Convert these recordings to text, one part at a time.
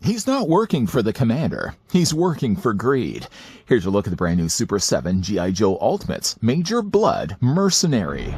He's not working for the commander. He's working for greed. Here's a look at the brand new Super 7 G.I. Joe Ultimates Major Bludd Mercenary.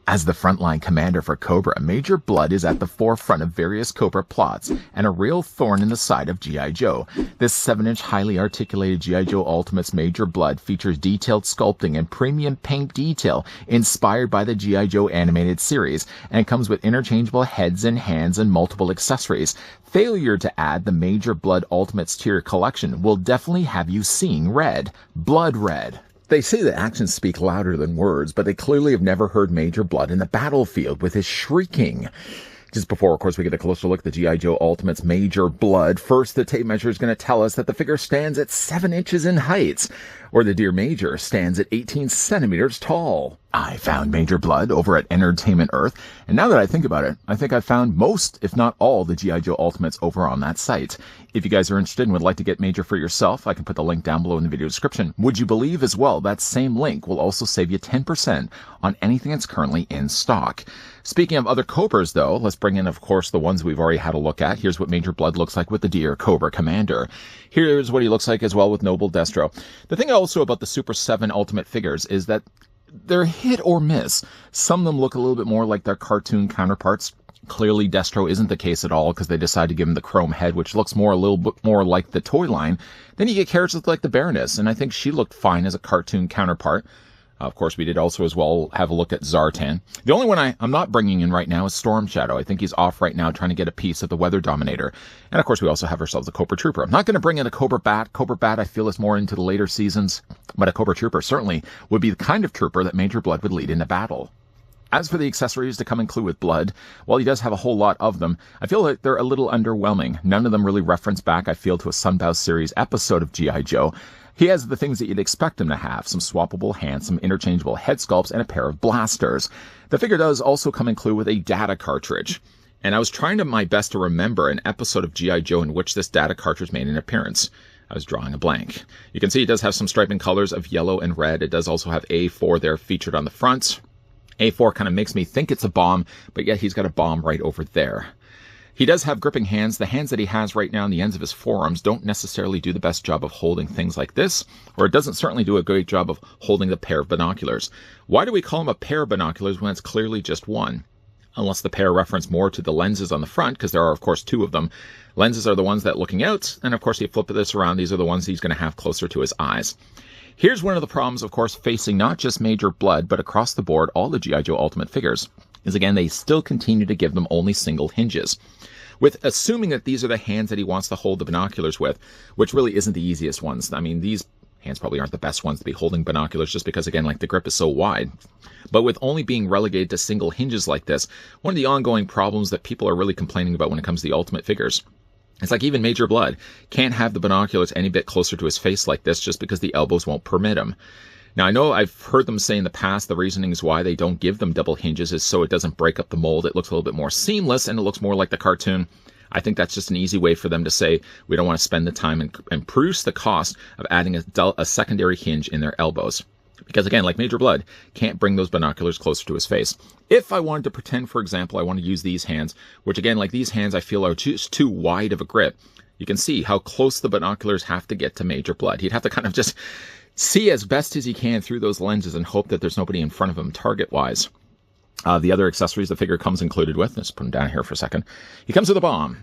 As the frontline commander for Cobra, Major Bludd is at the forefront of various Cobra plots and a real thorn in the side of G.I. Joe. This 7-inch highly articulated G.I. Joe Ultimates Major Bludd features detailed sculpting and premium paint detail inspired by the G.I. Joe animated series, and comes with interchangeable heads and hands and multiple accessories. Failure to add the Major Bludd Ultimates to your collection will definitely have you seeing red. Blood red. They say that actions speak louder than words, but they clearly have never heard Major Bludd in the battlefield with his shrieking. Just before, of course, we get a closer look at the G.I. Joe Ultimates Major Bludd, first the tape measure is going to tell us that the figure stands at 7 inches in height, or the Dear Major stands at 18 centimeters tall. I found Major Bludd over at Entertainment Earth, and now that I think about it, I think I found most, if not all, the G.I. Joe Ultimates over on that site. If you guys are interested and would like to get Major for yourself, I can put the link down below in the video description. Would you believe as well, that same link will also save you 10% on anything that's currently in stock. Speaking of other Cobras, though, let's bring in, of course, the ones we've already had a look at. Here's what Major Bludd looks like with the Dear Cobra Commander. Here's what he looks like as well with Noble Destro. The thing also about the Super 7 Ultimate figures is that they're hit or miss. Some of them look a little bit more like their cartoon counterparts. Clearly, Destro isn't the case at all because they decided to give him the chrome head, which looks a little bit more like the toy line. Then you get characters like the Baroness, and I think she looked fine as a cartoon counterpart. Of course, we did also as well have a look at Zartan. The only one I'm not bringing in right now is Storm Shadow. I think he's off right now trying to get a piece of the Weather Dominator. And of course, we also have ourselves a Cobra Trooper. I'm not going to bring in a Cobra Bat. Cobra Bat, I feel, is more into the later seasons. But a Cobra Trooper certainly would be the kind of trooper that Major Bludd would lead into battle. As for the accessories to come include with Bludd, while he does have a whole lot of them, I feel like they're a little underwhelming. None of them really reference back, I feel, to a Sunbow series episode of G.I. Joe. He has the things that you'd expect him to have, some swappable hands, some interchangeable head sculpts, and a pair of blasters. The figure does also come include with a data cartridge. And I was trying my best to remember an episode of G.I. Joe in which this data cartridge made an appearance. I was drawing a blank. You can see it does have some striping colors of yellow and red. It does also have A4 there featured on the front. A4 kind of makes me think it's a bomb, but yet he's got a bomb right over there. He does have gripping hands. The hands that he has right now on the ends of his forearms don't necessarily do the best job of holding things like this, or it doesn't certainly do a great job of holding the pair of binoculars. Why do we call him a pair of binoculars when it's clearly just one? Unless the pair reference more to the lenses on the front, because there are, of course, 2 of them. Lenses are the ones that looking out, and of course, you flip this around, these are the ones he's going to have closer to his eyes. Here's one of the problems, of course, facing not just Major Bludd, but across the board, all the G.I. Joe Ultimate figures, is again, they still continue to give them only single hinges. With assuming that these are the hands that he wants to hold the binoculars with, which really isn't the easiest ones. I mean, these hands probably aren't the best ones to be holding binoculars just because, again, like the grip is so wide. But with only being relegated to single hinges like this, one of the ongoing problems that people are really complaining about when it comes to the Ultimate figures, it's like even Major Bludd can't have the binoculars any bit closer to his face like this just because the elbows won't permit him. Now, I know I've heard them say in the past the reasoning is why they don't give them double hinges is so it doesn't break up the mold. It looks a little bit more seamless and it looks more like the cartoon. I think that's just an easy way for them to say we don't want to spend the time and produce the cost of adding a secondary hinge in their elbows. Because again, like Major Bludd, can't bring those binoculars closer to his face. If I wanted to pretend, for example, I want to use these hands, which again, like these hands I feel are just too wide of a grip, you can see how close the binoculars have to get to Major Bludd. He'd have to kind of just see as best as he can through those lenses and hope that there's nobody in front of him target-wise. The other accessories the figure comes included with, let's put him down here for a second. He comes with a bomb.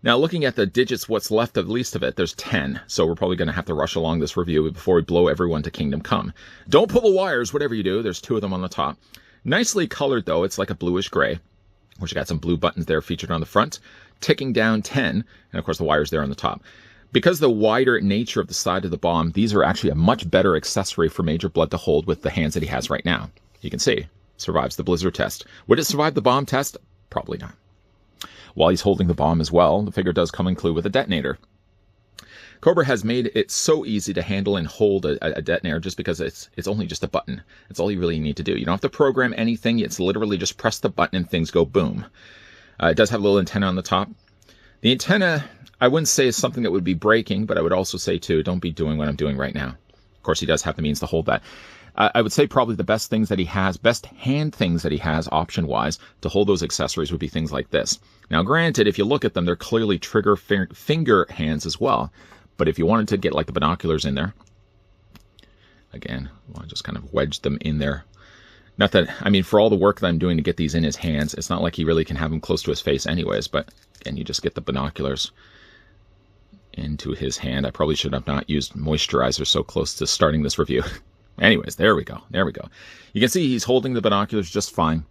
Now, looking at the digits, what's left of the least of it, there's 10. So we're probably going to have to rush along this review before we blow everyone to Kingdom Come. Don't pull the wires, whatever you do. There's 2 of them on the top. Nicely colored, though. It's like a bluish gray, which got some blue buttons there featured on the front. Ticking down 10, and of course the wires there on the top. Because the wider nature of the side of the bomb, these are actually a much better accessory for Major Bludd to hold with the hands that he has right now. You can see, survives the blizzard test. Would it survive the bomb test? Probably not. While he's holding the bomb as well, the figure does come included with a detonator. Cobra has made it so easy to handle and hold a detonator just because it's only just a button. It's all you really need to do. You don't have to program anything. It's literally just press the button and things go boom. It does have a little antenna on the top. The antenna, I wouldn't say is something that would be breaking, but I would also say, too, don't be doing what I'm doing right now. Of course, he does have the means to hold that. I would say probably the best things that he has, best hand things that he has option-wise to hold those accessories would be things like this. Now, granted, if you look at them, they're clearly trigger finger hands as well. But if you wanted to get like the binoculars in there, again, I'll just kind of wedge them in there. Not that, I mean, for all the work that I'm doing to get these in his hands, it's not like he really can have them close to his face anyways. But again, you just get the binoculars into his hand. I probably should have not used moisturizer so close to starting this review. Anyways, there we go. There we go. You can see he's holding the binoculars just fine.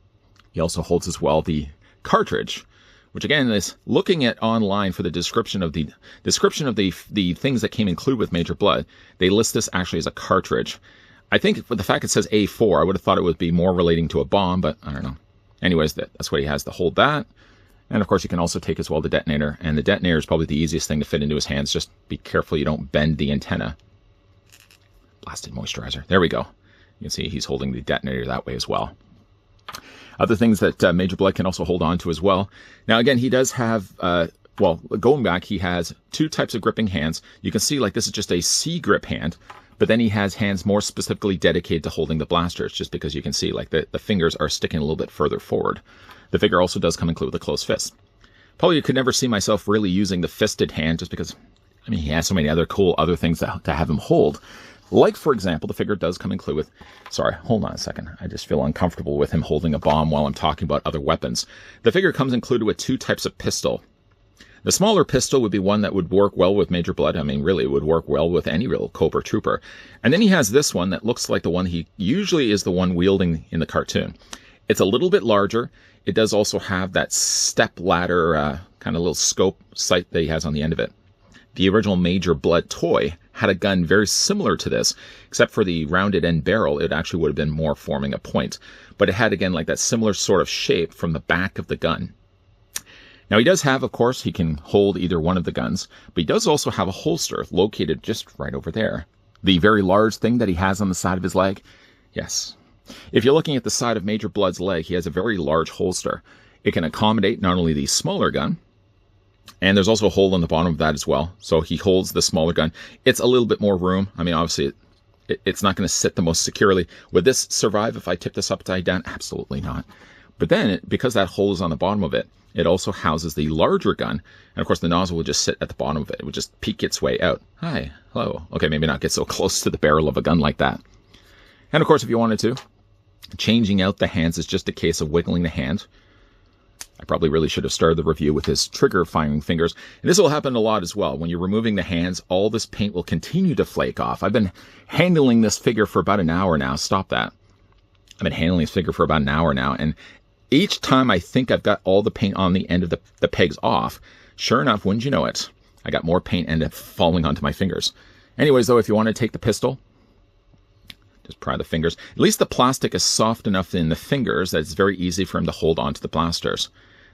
He also holds as well the cartridge, which again is looking at online for the description of the things that came included with Major Bludd. They list this actually as a cartridge. I think for the fact it says A4, I would have thought it would be more relating to a bomb, but I don't know. Anyways, that's what he has to hold that. And of course, you can also take as well the detonator. And the detonator is probably the easiest thing to fit into his hands. Just be careful you don't bend the antenna. Blasted moisturizer. There we go. You can see he's holding the detonator that way as well. Other things that Major Bludd can also hold on to as well. Now, again, he does have, well, going back, he has two types of gripping hands. You can see, like, this is just a C grip hand, but then he has hands more specifically dedicated to holding the blasters, just because you can see, like, the fingers are sticking a little bit further forward. The figure also does come included with a closed fist. Probably could never see myself really using the fisted hand, just because, I mean, he has so many other cool other things to have him hold. Like, for example, the figure does come included with... Sorry, hold on a second. I just feel uncomfortable with him holding a bomb while I'm talking about other weapons. The figure comes included with two types of pistol. The smaller pistol would be one that would work well with Major Bludd. I mean, really, it would work well with any real Cobra Trooper. And then he has this one that looks like the one he usually is the one wielding in the cartoon. It's a little bit larger. It does also have that step ladder kind of little scope sight that he has on the end of it. The original Major Bludd toy had a gun very similar to this, except for the rounded end barrel, it actually would have been more forming a point. But it had, again, like that similar sort of shape from the back of the gun. Now, he does have, of course, he can hold either one of the guns, but he does also have a holster located just right over there. The very large thing that he has on the side of his leg, yes. If you're looking at the side of Major Bludd's leg, he has a very large holster. It can accommodate not only the smaller gun, and there's also a hole in the bottom of that as well. So he holds the smaller gun. It's a little bit more room. I mean, obviously, it's not going to sit the most securely. Would this survive if I tip this upside down? Absolutely not. But then, because that hole is on the bottom of it, it also houses the larger gun. And of course, the nozzle would just sit at the bottom of it. It would just peek its way out. Hi, hello. Okay, maybe not get so close to the barrel of a gun like that. And of course, if you wanted to, changing out the hands is just a case of wiggling the hand. I probably really should have started the review with his trigger firing fingers. And this will happen a lot as well. When you're removing the hands, all this paint will continue to flake off. I've been handling this figure for about an hour now. Stop that. I've been handling this figure for about an hour now. And each time I think I've got all the paint on the end of the pegs off, sure enough, wouldn't you know it, I got more paint end up falling onto my fingers. Anyways, though, if you want to take the pistol, just pry the fingers. At least the plastic is soft enough in the fingers that it's very easy for him to hold onto the blasters.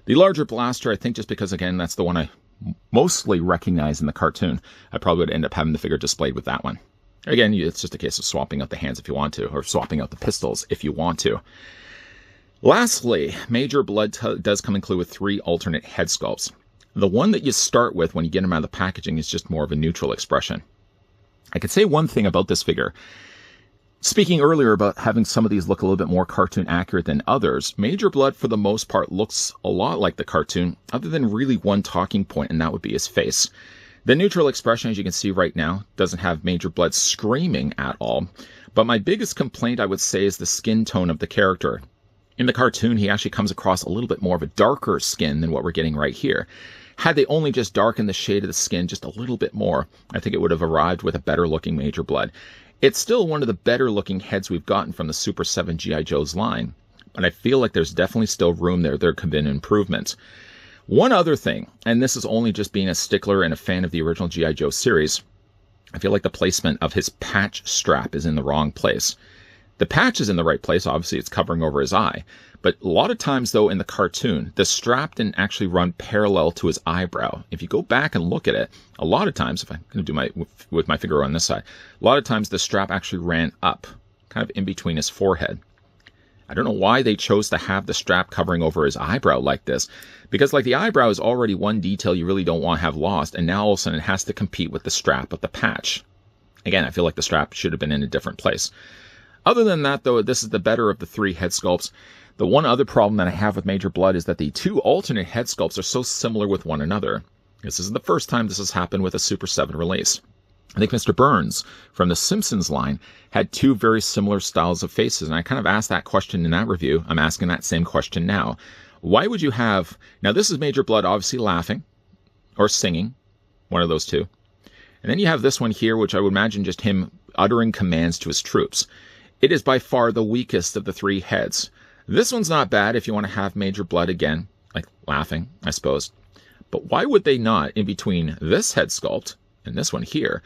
The larger blaster, I think just because, again, that's the one I mostly recognize in the cartoon, I probably would end up having the figure displayed with that one. Again, it's just a case of swapping out the hands if you want to, or swapping out the pistols if you want to. Lastly, Major Bludd does come included with 3 alternate head sculpts. The one that you start with when you get him out of the packaging is just more of a neutral expression. I could say one thing about this figure. Speaking earlier about having some of these look a little bit more cartoon accurate than others, Major Bludd for the most part looks a lot like the cartoon, other than really one talking point, and that would be his face. The neutral expression, as you can see right now, doesn't have Major Bludd screaming at all, but my biggest complaint, I would say, is the skin tone of the character. In the cartoon, he actually comes across a little bit more of a darker skin than what we're getting right here. Had they only just darkened the shade of the skin just a little bit more, I think it would have arrived with a better looking Major Bludd. It's still one of the better looking heads we've gotten from the Super7 G.I.JOE's line, but I feel like there's definitely still room there. There could be an improvement. One other thing, and this is only just being a stickler and a fan of the original G.I. Joe series, I feel like the placement of his patch strap is in the wrong place. The patch is in the right place. Obviously, it's covering over his eye. But a lot of times, though, in the cartoon, the strap didn't actually run parallel to his eyebrow. If you go back and look at it, a lot of times, if I'm going to do with my finger on this side, a lot of times the strap actually ran up, kind of in between his forehead. I don't know why they chose to have the strap covering over his eyebrow like this, because like the eyebrow is already one detail you really don't want to have lost, and now all of a sudden it has to compete with the strap of the patch. Again, I feel like the strap should have been in a different place. Other than that, though, this is the better of the three head sculpts. The one other problem that I have with Major Bludd is that the two alternate head sculpts are so similar with one another. This is the first time this has happened with a Super 7 release. I think Mr. Burns from the Simpsons line had two very similar styles of faces, and I kind of asked that question in that review. I'm asking that same question now. Why would you have... Now, this is Major Bludd obviously laughing or singing, one of those two. And then you have this one here, which I would imagine just him uttering commands to his troops. It is by far the weakest of the three heads. This one's not bad if you want to have Major Bludd again, like laughing, I suppose. But why would they not, in between this head sculpt and this one here,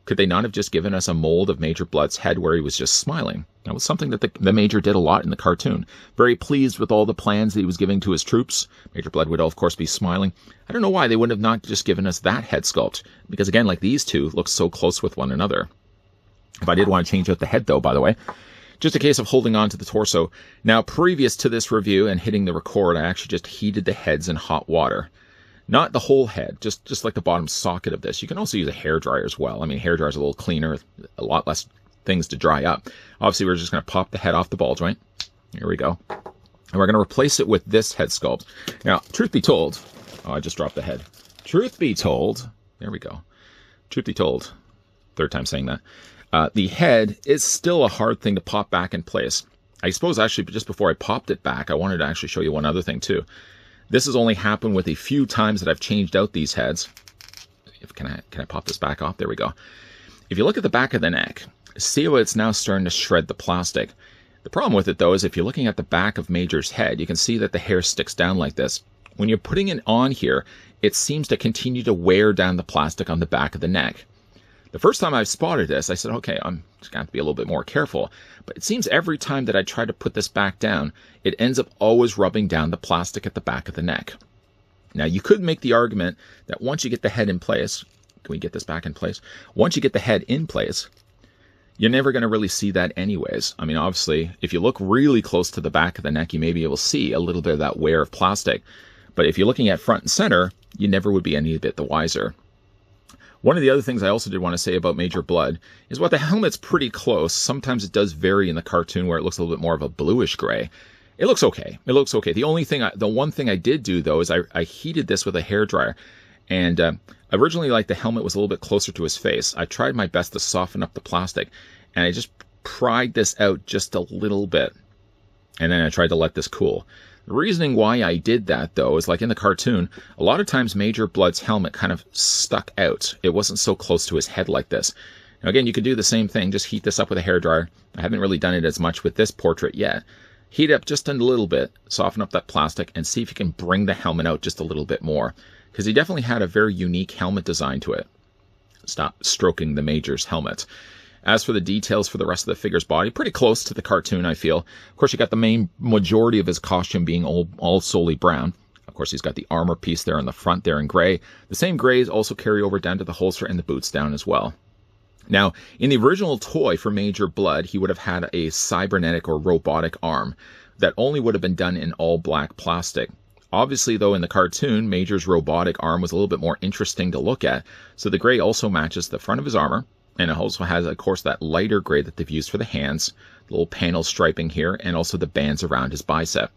could they not have just given us a mold of Major Bludd's head where he was just smiling? That was something that the Major did a lot in the cartoon. Very pleased with all the plans that he was giving to his troops. Major Bludd would, of course, be smiling. I don't know why they would have not just given us that head sculpt, because again, like these two look so close with one another. If I did want to change out the head, though, by the way, just a case of holding on to the torso. Now, previous to this review and hitting the record, I actually just heated the heads in hot water. Not the whole head, just like the bottom socket of this. You can also use a hairdryer as well. I mean, hairdryer is a little cleaner, a lot less things to dry up. Obviously, we're just going to pop the head off the ball joint. Here we go. And we're going to replace it with this head sculpt. Now, truth be told, oh, I just dropped the head. Truth be told, there we go. Truth be told, third time saying that. The head is still a hard thing to pop back in place. I suppose actually, just before I popped it back, I wanted to actually show you one other thing too. This has only happened with a few times that I've changed out these heads. Can I pop this back off? There we go. If you look at the back of the neck, see how it's now starting to shred the plastic. The problem with it, though, is if you're looking at the back of Major's head, you can see that the hair sticks down like this. When you're putting it on here, it seems to continue to wear down the plastic on the back of the neck. The first time I spotted this, I said, okay, I'm just going to have to be a little bit more careful. But it seems every time that I try to put this back down, it ends up always rubbing down the plastic at the back of the neck. Now, you could make the argument that once you get the head in place, can we get this back in place? Once you get the head in place, you're never going to really see that anyways. I mean, obviously, if you look really close to the back of the neck, you may be able to see a little bit of that wear of plastic. But if you're looking at front and center, you never would be any bit the wiser. One of the other things I also did want to say about Major Bludd is while the helmet's pretty close, sometimes it does vary in the cartoon where it looks a little bit more of a bluish gray. It looks okay. It looks okay. The one thing I did do, though, is I heated this with a hairdryer. And originally, like, the helmet was a little bit closer to his face. I tried my best to soften up the plastic, and I just pried this out just a little bit. And then I tried to let this cool. The reasoning why I did that, though, is like in the cartoon, a lot of times Major Bludd's helmet kind of stuck out. It wasn't so close to his head like this. Now, again, you could do the same thing. Just heat this up with a hairdryer. I haven't really done it as much with this portrait yet. Heat it up just a little bit, soften up that plastic, and see if you can bring the helmet out just a little bit more. Because he definitely had a very unique helmet design to it. Stop stroking the Major's helmet. As for the details for the rest of the figure's body, pretty close to the cartoon, I feel. Of course, you got the main majority of his costume being all solely brown. Of course, he's got the armor piece there in the front there in gray. The same grays also carry over down to the holster and the boots down as well. Now, in the original toy for Major Bludd, he would have had a cybernetic or robotic arm that only would have been done in all black plastic. Obviously, though, in the cartoon, Major's robotic arm was a little bit more interesting to look at, so the gray also matches the front of his armor. And it also has, of course, that lighter gray that they've used for the hands, the little panel striping here, and also the bands around his bicep.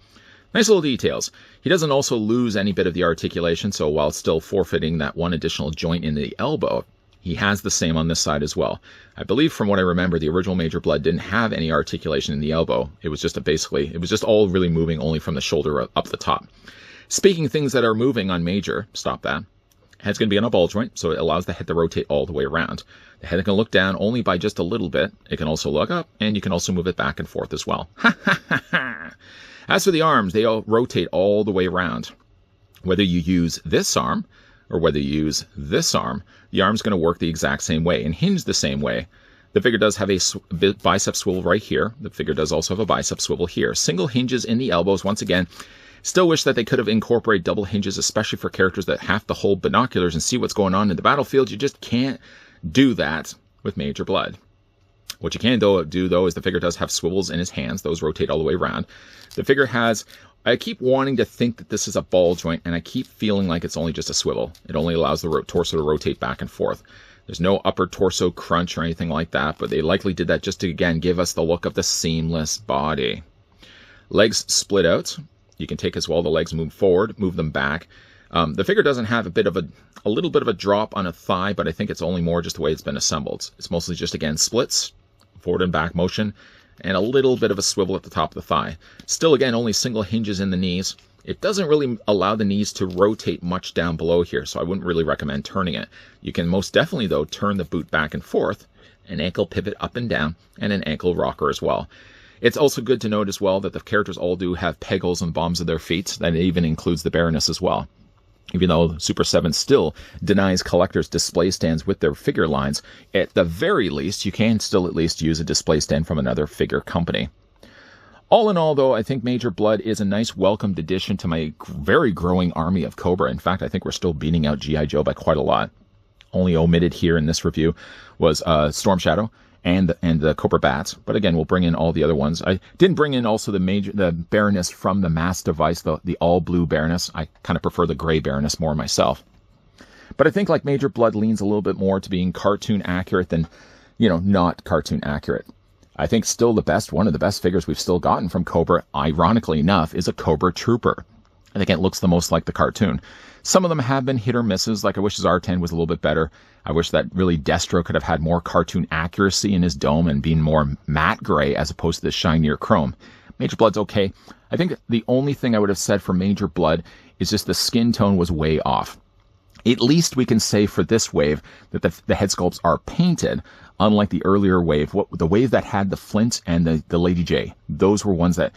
Nice little details. He doesn't also lose any bit of the articulation, so while still forfeiting that one additional joint in the elbow, he has the same on this side as well. I believe, from what I remember, the original Major Bludd didn't have any articulation in the elbow. It was just it was just all really moving only from the shoulder up the top. Speaking of things that are moving on Major, stop that. Head's going to be on a ball joint, so it allows the head to rotate all the way around. The head can look down only by just a little bit. It can also look up, and you can also move it back and forth as well. As for the arms, they all rotate all the way around. Whether you use this arm or whether you use this arm, the arm's going to work the exact same way and hinge the same way. The figure does have a bicep swivel right here. The figure does also have a bicep swivel here. Single hinges in the elbows. Once again, still wish that they could have incorporated double hinges, especially for characters that have to hold binoculars and see what's going on in the battlefield. You just can't do that with Major Bludd. What you can do, though, is the figure does have swivels in his hands. Those rotate all the way around. The figure has... I keep wanting to think that this is a ball joint, and I keep feeling like it's only just a swivel. It only allows the torso to rotate back and forth. There's no upper torso crunch or anything like that, but they likely did that just to, again, give us the look of the seamless body. Legs split out. You can take as well the legs move forward, move them back. The figure doesn't have a little bit of a drop on a thigh, but I think it's only more just the way it's been assembled. It's mostly just, again, splits, forward and back motion, and a little bit of a swivel at the top of the thigh. Still, again, only single hinges in the knees. It doesn't really allow the knees to rotate much down below here, so I wouldn't really recommend turning it. You can most definitely, though, turn the boot back and forth, an ankle pivot up and down, and an ankle rocker as well. It's also good to note as well that the characters all do have peg holes on the bottoms of their feet. That even includes the Baroness as well. Even though Super 7 still denies collectors display stands with their figure lines, at the very least, you can still at least use a display stand from another figure company. All in all, though, I think Major Bludd is a nice welcomed addition to my very growing army of Cobra. In fact, I think we're still beating out G.I. Joe by quite a lot. Only omitted here in this review was Storm Shadow and the Cobra Bats. But again, we'll bring in all the other ones. I didn't bring in also the Baroness from the mass device, the all-blue Baroness. I kind of prefer the gray Baroness more myself. But I think like Major Bludd leans a little bit more to being cartoon accurate than, not cartoon accurate. I think still one of the best figures we've still gotten from Cobra, ironically enough, is a Cobra Trooper. I think it looks the most like the cartoon. Some of them have been hit or misses, like I wish his R10 was a little bit better. I wish that really Destro could have had more cartoon accuracy in his dome and being more matte gray as opposed to the shinier chrome. Major Bludd's okay. I think the only thing I would have said for Major Bludd is just the skin tone was way off. At least we can say for this wave that the head sculpts are painted, unlike the earlier wave. The wave that had the Flint and the Lady J. Those were ones that,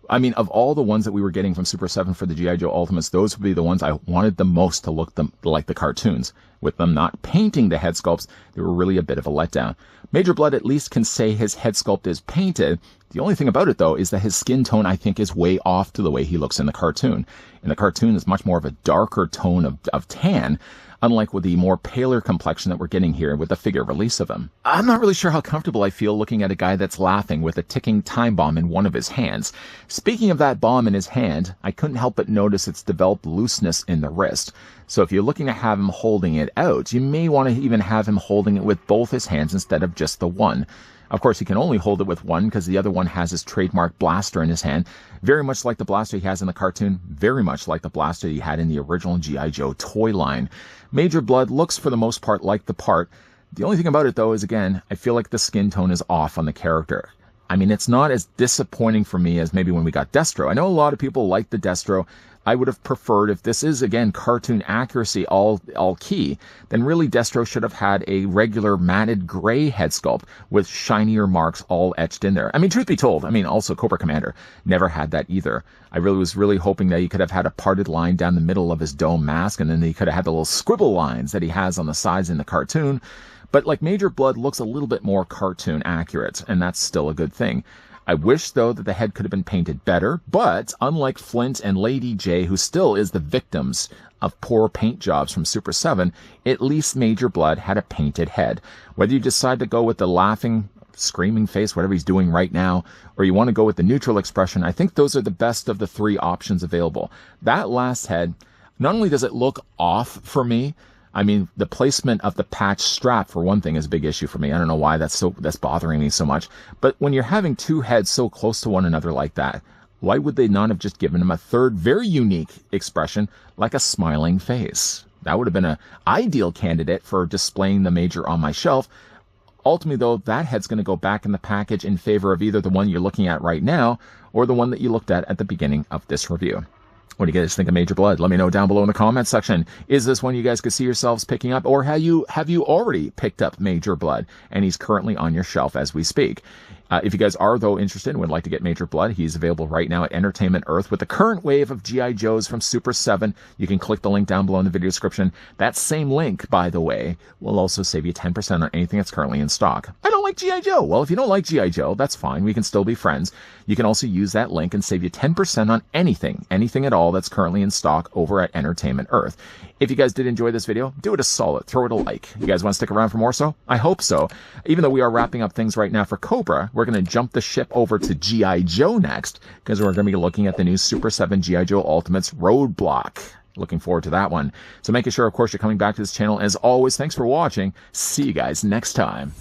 of all the ones that we were getting from Super 7 for the G.I. Joe Ultimates, those would be the ones I wanted the most to look like the cartoons. With them not painting the head sculpts, they were really a bit of a letdown. Major Bludd at least can say his head sculpt is painted. The only thing about it, though, is that his skin tone, I think, is way off to the way he looks in the cartoon. In the cartoon, it's much more of a darker tone of tan, unlike with the more paler complexion that we're getting here with the figure release of him. I'm not really sure how comfortable I feel looking at a guy that's laughing with a ticking time bomb in one of his hands. Speaking of that bomb in his hand, I couldn't help but notice its developed looseness in the wrist. So if you're looking to have him holding it out, you may want to even have him holding it with both his hands instead of just the one. Of course, he can only hold it with one because the other one has his trademark blaster in his hand. Very much like the blaster he has in the cartoon. Very much like the blaster he had in the original G.I. Joe toy line. Major Bludd looks for the most part like the part. The only thing about it, though, is, again, I feel like the skin tone is off on the character. It's not as disappointing for me as maybe when we got Destro. I know a lot of people like the Destro. I would have preferred, if this is, again, cartoon accuracy all key, then really Destro should have had a regular matted gray head sculpt with shinier marks all etched in there. Truth be told, also Cobra Commander never had that either. I was really hoping that he could have had a parted line down the middle of his dome mask, and then he could have had the little scribble lines that he has on the sides in the cartoon. But like Major Bludd looks a little bit more cartoon accurate, and that's still a good thing. I wish, though, that the head could have been painted better, but unlike Flint and Lady J, who still is the victims of poor paint jobs from Super 7, at least Major Bludd had a painted head. Whether you decide to go with the laughing, screaming face, whatever he's doing right now, or you want to go with the neutral expression, I think those are the best of the three options available. That last head, not only does it look off for me, the placement of the patch strap, for one thing, is a big issue for me. I don't know why that's bothering me so much. But when you're having two heads so close to one another like that, why would they not have just given him a third, very unique expression, like a smiling face? That would have been an ideal candidate for displaying the Major on my shelf. Ultimately, though, that head's going to go back in the package in favor of either the one you're looking at right now or the one that you looked at the beginning of this review. What do you guys think of Major Bludd? Let me know down below in the comments section. Is this one you guys could see yourselves picking up, or have you already picked up Major Bludd and he's currently on your shelf as we speak? If you guys are, though, interested and would like to get Major Bludd, he's available right now at Entertainment Earth with the current wave of G.I. Joes from Super 7. You can click the link down below in the video description. That same link, by the way, will also save you 10% on anything that's currently in stock. I don't like G.I. Joe. Well, if you don't like G.I. Joe, that's fine. We can still be friends. You can also use that link and save you 10% on anything at all that's currently in stock over at Entertainment Earth. If you guys did enjoy this video, do it a solid. Throw it a like. You guys want to stick around for more so? I hope so. Even though we are wrapping up things right now for Cobra, we're going to jump the ship over to G.I. Joe next, because we're going to be looking at the new Super 7 G.I. Joe Ultimates Roadblock. Looking forward to that one. So making sure, of course, you're coming back to this channel. As always, thanks for watching. See you guys next time.